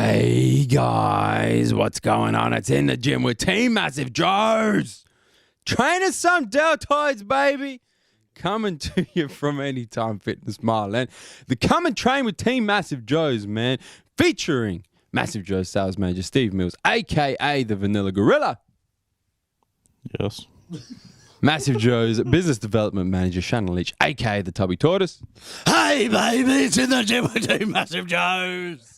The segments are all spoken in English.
Hey guys, what's going on? It's In the Gym with Team Massive Joes. Training some deltoids, baby. Coming to you from Anytime Fitness Marland. The Come and Train with Team Massive Joes, man. Featuring Massive Joe sales manager Steve Mills, a.k.a. the Vanilla Gorilla. Yes. Massive Joe's business development manager Shannon Leach, a.k.a. the Tubby Tortoise. Hey, baby, it's In the Gym with Team Massive Joes.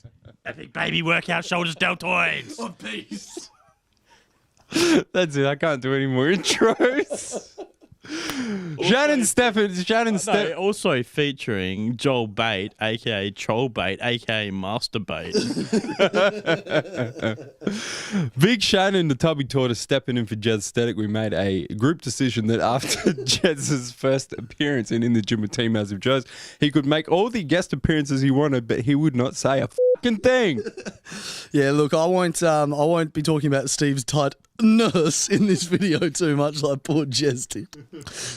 Epic baby workout, shoulders, deltoids. Oh, peace. That's it. I can't do any more intros. Also featuring Joel Bait, aka Troll Bait, aka Master Bait. Big Shannon, the Tubby Tortoise, stepping in for Jez Static. We made a group decision that after Jez's first appearance in the Gym with Team Massive Joes, he could make all the guest appearances he wanted, but he would not say a fucking thing. Yeah, look, I won't be talking about Steve's tight nurse in this video too much like poor Jez did.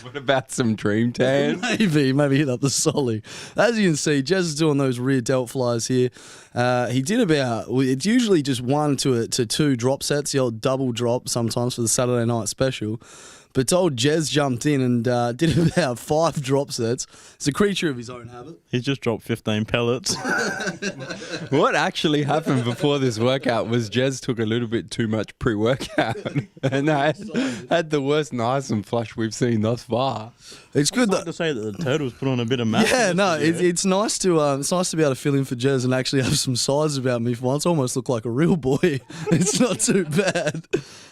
What about some dream tan? Maybe hit up the solly. As you can see, Jez is doing those rear delt flies here. He did it's usually just 1 to 2 drop sets, the old double drop sometimes for the Saturday night special. But old Jez jumped in and did about 5 drop sets. It's a creature of his own habit. He's just dropped 15 pellets. What actually happened before this workout was Jez took a little bit too much pre-workout and had the worst nice and flush we've seen thus far. It's good to say that the turtles put on a bit of mass. Yeah, no, it's nice to be able to fill in for Jez and actually have some size about me for once. Almost look like a real boy. It's not too bad.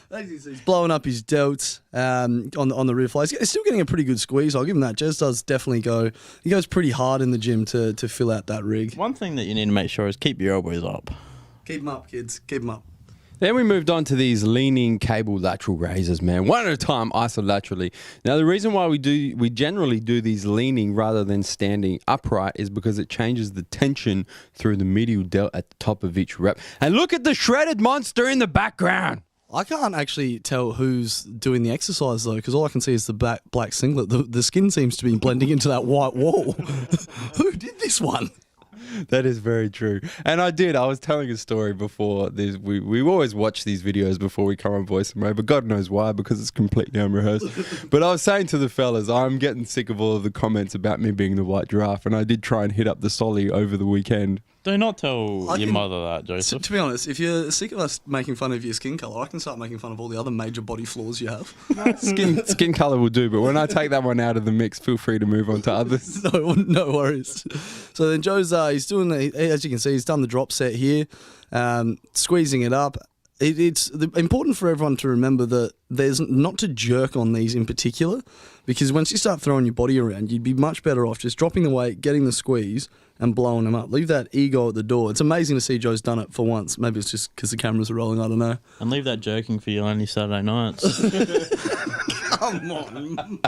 He's blowing up his delts on the rear flies. He's still getting a pretty good squeeze. I'll give him that. Jez does definitely he goes pretty hard in the gym to fill out that rig. One thing that you need to make sure is keep your elbows up. Keep them up, kids. Keep them up. Then we moved on to these leaning cable lateral raises, man. One at a time, isolaterally. Now, the reason why we generally do these leaning rather than standing upright is because it changes the tension through the medial delt at the top of each rep. And look at the shredded monster in the background. I can't actually tell who's doing the exercise, though, because all I can see is the black singlet. The skin seems to be blending into that white wall. Who did this one? That is very true. And I was telling a story before this. We always watch these videos before we come on Voice and Ray, but God knows why, because it's completely unrehearsed. But I was saying to the fellas, I'm getting sick of all of the comments about me being the white giraffe, and I did try and hit up the solly over the weekend. Do not tell your mother that, Joseph. To be honest, if you're sick of us making fun of your skin colour, I can start making fun of all the other major body flaws you have. Skin colour will do, but when I take that one out of the mix, feel free to move on to others. No worries. So then Joe's, he's doing, as you can see, he's done the drop set here, squeezing it up. It's important for everyone to remember that there's not to jerk on these in particular, because once you start throwing your body around, you'd be much better off just dropping the weight, getting the squeeze, and blowing them up. Leave that ego at the door. It's amazing to see Joe's done it for once. Maybe it's just because the cameras are rolling, I don't know. And leave that jerking for your only Saturday nights. Come on.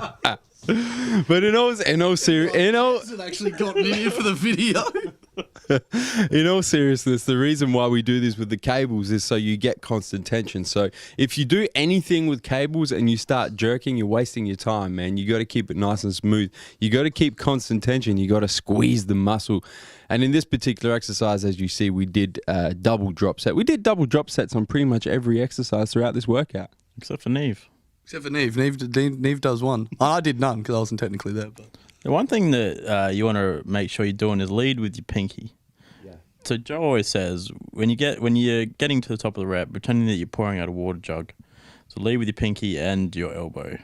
But in all seriousness, hasn't actually gotten in here for the video. In all seriousness, the reason why we do this with the cables is so you get constant tension. So if you do anything with cables and you start jerking, you're wasting your time, man. You got to keep it nice and smooth. You got to keep constant tension. You got to squeeze the muscle. And in this particular exercise, as you see, we did double drop set. We did double drop sets on pretty much every exercise throughout this workout. Except for Neve. Except for Neve. Neve does one. I did none because I wasn't technically there. But the one thing that you want to make sure you're doing is lead with your pinky. Yeah. So Joe always says when you're getting to the top of the rep, pretending that you're pouring out a water jug. So lead with your pinky and your elbow.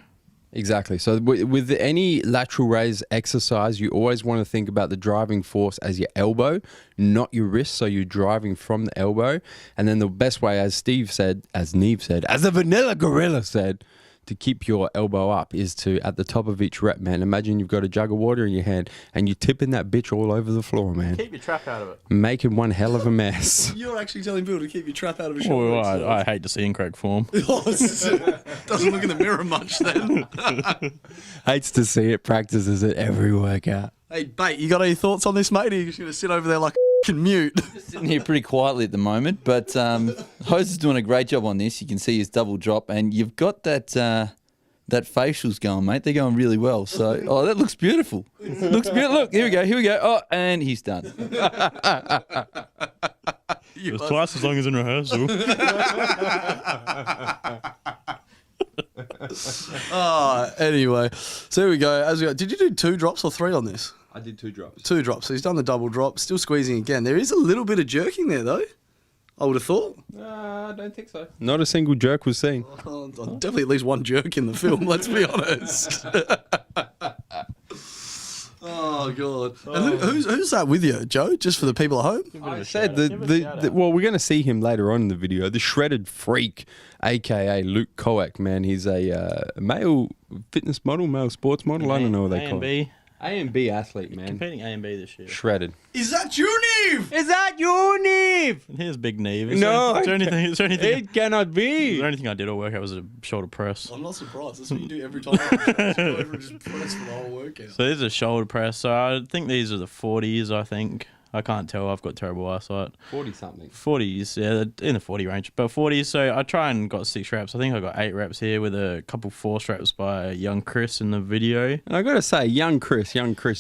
Exactly. So with any lateral raise exercise, you always want to think about the driving force as your elbow, not your wrist. So you're driving from the elbow. And then the best way, as Neve said, as the Vanilla Gorilla said, to keep your elbow up is to, at the top of each rep, man, imagine you've got a jug of water in your hand and you're tipping that bitch all over the floor, man. Keep your trap out of it. Making one hell of a mess. You're actually telling people to keep your trap out of a shoulder. Well, I hate to see incorrect form. Doesn't look in the mirror much then. Hates to see it, practices it every workout. Hey, Bait, you got any thoughts on this, mate? Or are you just going to sit over there like mute? Just sitting here pretty quietly at the moment, but Hose is doing a great job on this. You can see his double drop, and you've got that facials going, mate. They're going really well. So, that looks beautiful. Looks beautiful. Look, here we go. Oh, and he's done. It was twice as long as in rehearsal. Anyway, so here we go. Did you do 2 drops or 3 on this? I did 2 drops. 2 drops. So he's done the double drop, still squeezing again. There is a little bit of jerking there, though. I would have thought. I don't think so. Not a single jerk was seen. Oh, definitely at least one jerk in the film, let's be honest. Oh, God. And who's that with you, Joe? Just for the people at home? I said well, we're going to see him later on in the video. The shredded freak, a.k.a. Luke Koak, man. He's a male fitness model, male sports model. I don't know what they call it. A and B athlete, man. Competing A and B this year. Shredded. Is that you, Neve? Is that you, Neve? And here's Big Neve. Is there anything? It cannot Is be. there anything I did all workout was a shoulder press. I'm not surprised. That's what you do every time. Just go over and just press for the whole workout. So this is a shoulder press. So I think these are the 40s, I think. I can't tell. I've got terrible eyesight. 40-something. 40s, yeah, in the 40 range. But 40s, so I try and got 6 reps. I think I got 8 reps here with a couple force reps by young Chris in the video. And I got to say, young Chris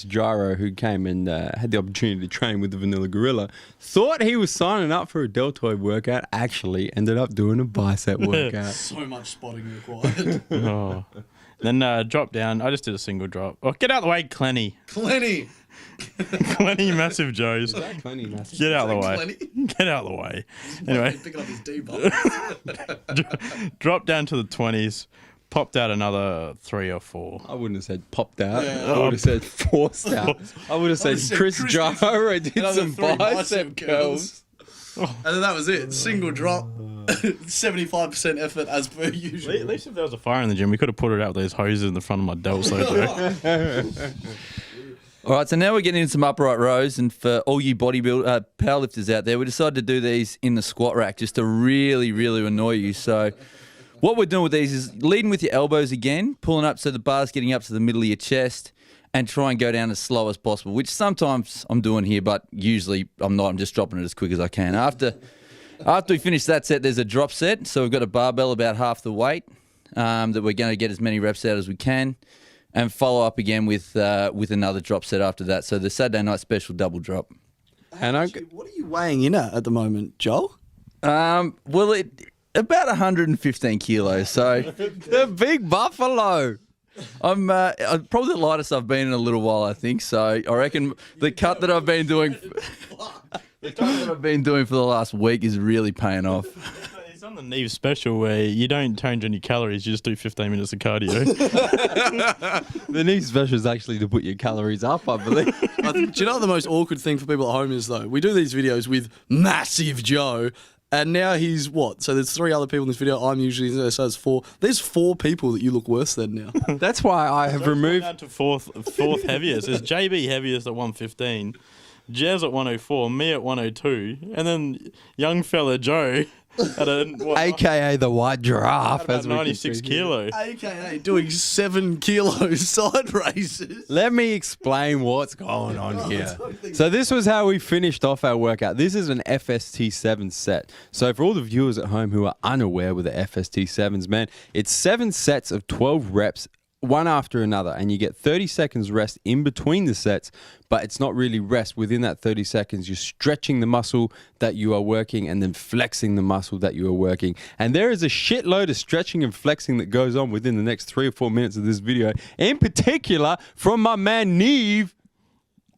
Gyro, who came and had the opportunity to train with the Vanilla Gorilla, thought he was signing up for a deltoid workout, actually ended up doing a bicep workout. So much spotting required. Oh. Then drop down. I just did a single drop. Oh, get out of the way, Clenny. Clenny. Clenny Massive Joes. Plenty massive. Get out of the way. Clenny? Get out of the way. Anyway, Picking up his debuff. drop down to the 20s. Popped out another 3 or 4. I wouldn't have said popped out. Yeah. I would have said forced out. I would have said Chris Gyro did Another some 3 bicep curls. And then that was it. Single drop. 75% effort as per usual. At least if there was a fire in the gym, we could have put it out with those hoses in the front of my delts. All right, so now we're getting into some upright rows, and for all you powerlifters out there, we decided to do these in the squat rack just to really, really annoy you. So what we're doing with these is leading with your elbows again, pulling up so the bar's getting up to the middle of your chest, and try and go down as slow as possible, which sometimes I'm doing here, but usually I'm not. I'm just dropping it as quick as I can. After we finish that set, there's a drop set. So we've got a barbell about half the weight that we're going to get as many reps out as we can, and follow up again with another drop set after that. So the Saturday night special double drop. And What are you weighing in at the moment, Joel? Well, about 115 kilos. So the big buffalo. I'm probably the lightest I've been in a little while, I think. So I reckon the cut that I've been doing, for the last week is really paying off. He's on the Neve special where you don't change any calories, you just do 15 minutes of cardio. The Neve special is actually to put your calories up, I believe. Do you know what the most awkward thing for people at home is, though? We do these videos with Massive Joe, and now he's what? So there's 3 other people in this video. I'm usually, so it's 4. There's 4 people that you look worse than now. That's why I have removed. Down to fourth heaviest. There's JB heaviest at 115, Jez at 104, me at 102, and then young fella Joe at AKA the white giraffe. about 96 kilo. AKA doing 7 kilo side races. Let me explain what's going on here. So this was how we finished off our workout. This is an FST7 set. So for all the viewers at home who are unaware with the FST7s, man, it's 7 sets of 12 reps, one after another, and you get 30 seconds rest in between the sets, but it's not really rest. Within that 30 seconds, you're stretching the muscle that you are working and then flexing the muscle that you are working. And there is a shitload of stretching and flexing that goes on within the next 3 or 4 minutes of this video, in particular from my man Neve,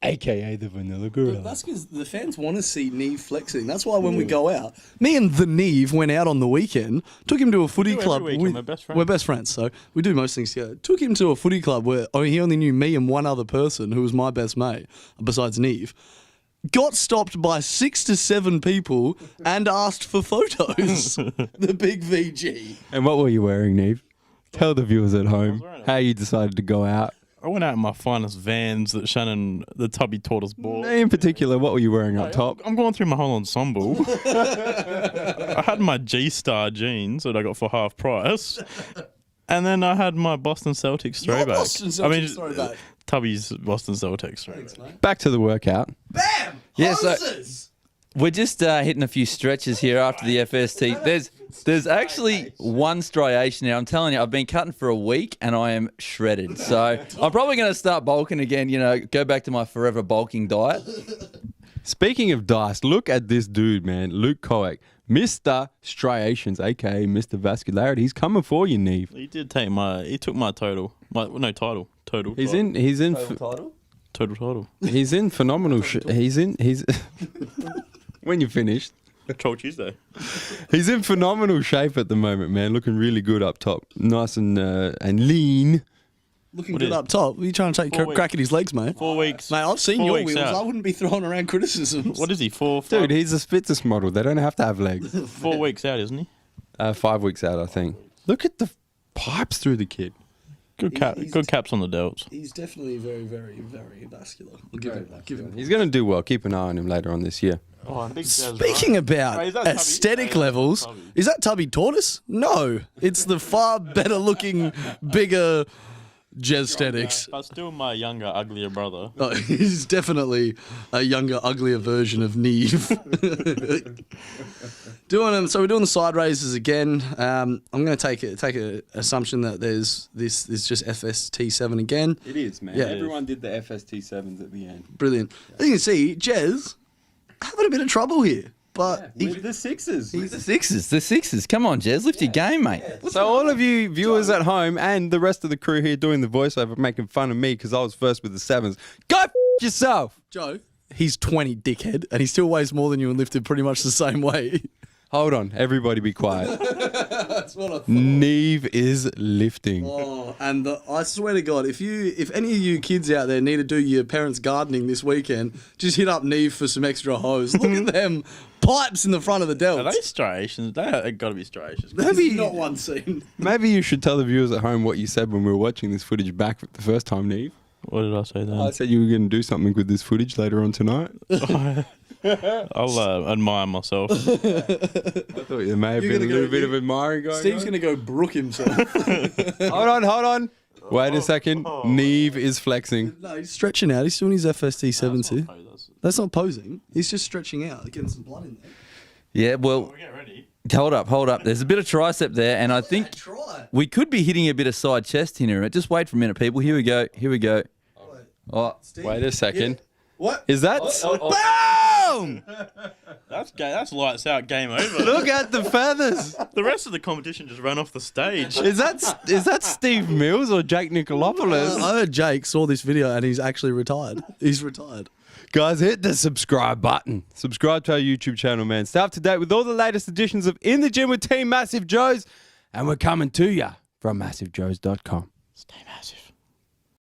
AKA the Vanilla Gorilla. That's because the fans want to see Neve flexing. That's why when we go out, me and the Neve went out on the weekend, took him to a footy do every club. weekend, we're best friends. We're best friends, so we do most things together. Took him to a footy club where he only knew me and one other person who was my best mate, besides Neve. Got stopped by 6 to 7 people and asked for photos. The big VG. And what were you wearing, Neve? Tell the viewers at home how you decided to go out. I went out in my finest Vans that Shannon, the tubby, taught us bought. In particular, what were you wearing up top? I'm going through my whole ensemble. I had my G-Star jeans that I got for half price. And then I had my Boston Celtics throwback. Boston Celtics throwback. Tubby's Boston Celtics throwback. Thanks, mate. Back to the workout. Bam! Yeah, so- Hoses! We're just hitting a few stretches here after the FST. There's actually one striation here. I'm telling you, I've been cutting for a week and I am shredded. So I'm probably going to start bulking again, go back to my forever bulking diet. Speaking of dice, look at this dude, man. Luke Koech, Mr. Striations, aka Mr. Vascularity. He's coming for you, Neve. He did take he took my total. Title. Total. He's title. in. Title. He's in phenomenal. He's when you finished. Troll Tuesday. He's in phenomenal shape at the moment, man. Looking really good up top, nice and lean. Looking What good is- up top. What are you trying to take 4 crack at his legs, mate? 4 weeks. Mate, I've seen 4 your weeks wheels. out. I wouldn't be throwing around criticisms. What is he? 4, 5, Dude, he's a Spitzes model. They don't have to have legs. 4 weeks out, isn't he? 5 weeks out, I think. Look at the pipes through the kid. Good He's- good caps on the delts. He's definitely very, very, very vascular. I'll give him that. Give him. He's going to do well. Keep an eye on him later on this year. Oh, Speaking about Hey, is that Tubby? aesthetic Hey, levels, Tubby. is that Tubby Tortoise? No, it's the far better looking, bigger Jezstetics. But still my younger, uglier brother. Oh, he's definitely a younger, uglier version of Neve. So we're doing the side raises again. I'm going to take a assumption that there's just FST7 again. It is, man. Yeah. Everyone did the FST7s at the end. Brilliant. As you can see, Jez having a bit of trouble here, but With the sixes. The sixes. Come on, Jez, lift your game, mate. So all of you viewers at home and the rest of the crew here doing the voiceover making fun of me because I was first with the sevens, go yourself. Joe, he's 20, dickhead, and he still weighs more than you and lifted pretty much the same way. Hold on, everybody be quiet. That's what I thought. Neve is lifting. Oh, and I swear to God, if any of you kids out there need to do your parents' gardening this weekend, just hit up Neve for some extra hose. Look at them pipes in the front of the Are delts. they striations? They got to be striations. Maybe not one scene. Maybe you should tell the viewers at home what you said when we were watching this footage back the first time, Neve. What did I say then? I said you were going to do something with this footage later on tonight. I'll admire myself. I thought there may have You're been a gonna little go- bit of admiring going Steve's on. going to go brook himself. Hold on. Wait a second. Neve is flexing. No, he's stretching out. He's doing his FST7 too. That's- That's not posing. He's just stretching out, getting some blood in there. Yeah, well, Get ready. hold up. There's a bit of tricep there, and I think Try. we could be hitting a bit of side chest here. Just wait for a minute, people. Here we go. Oh, Wait a second. What? Is that? Boom! That's lights out. Game over. Look at the feathers. The rest of the competition just ran off the stage. Is that Steve Mills or Jake Nicolopoulos? I heard Jake saw this video and he's actually retired. He's retired. Guys, hit the subscribe button. Subscribe to our YouTube channel, man. Stay up to date with all the latest editions of In the Gym with Team Massive Joes. And we're coming to you from massivejoes.com. Stay massive.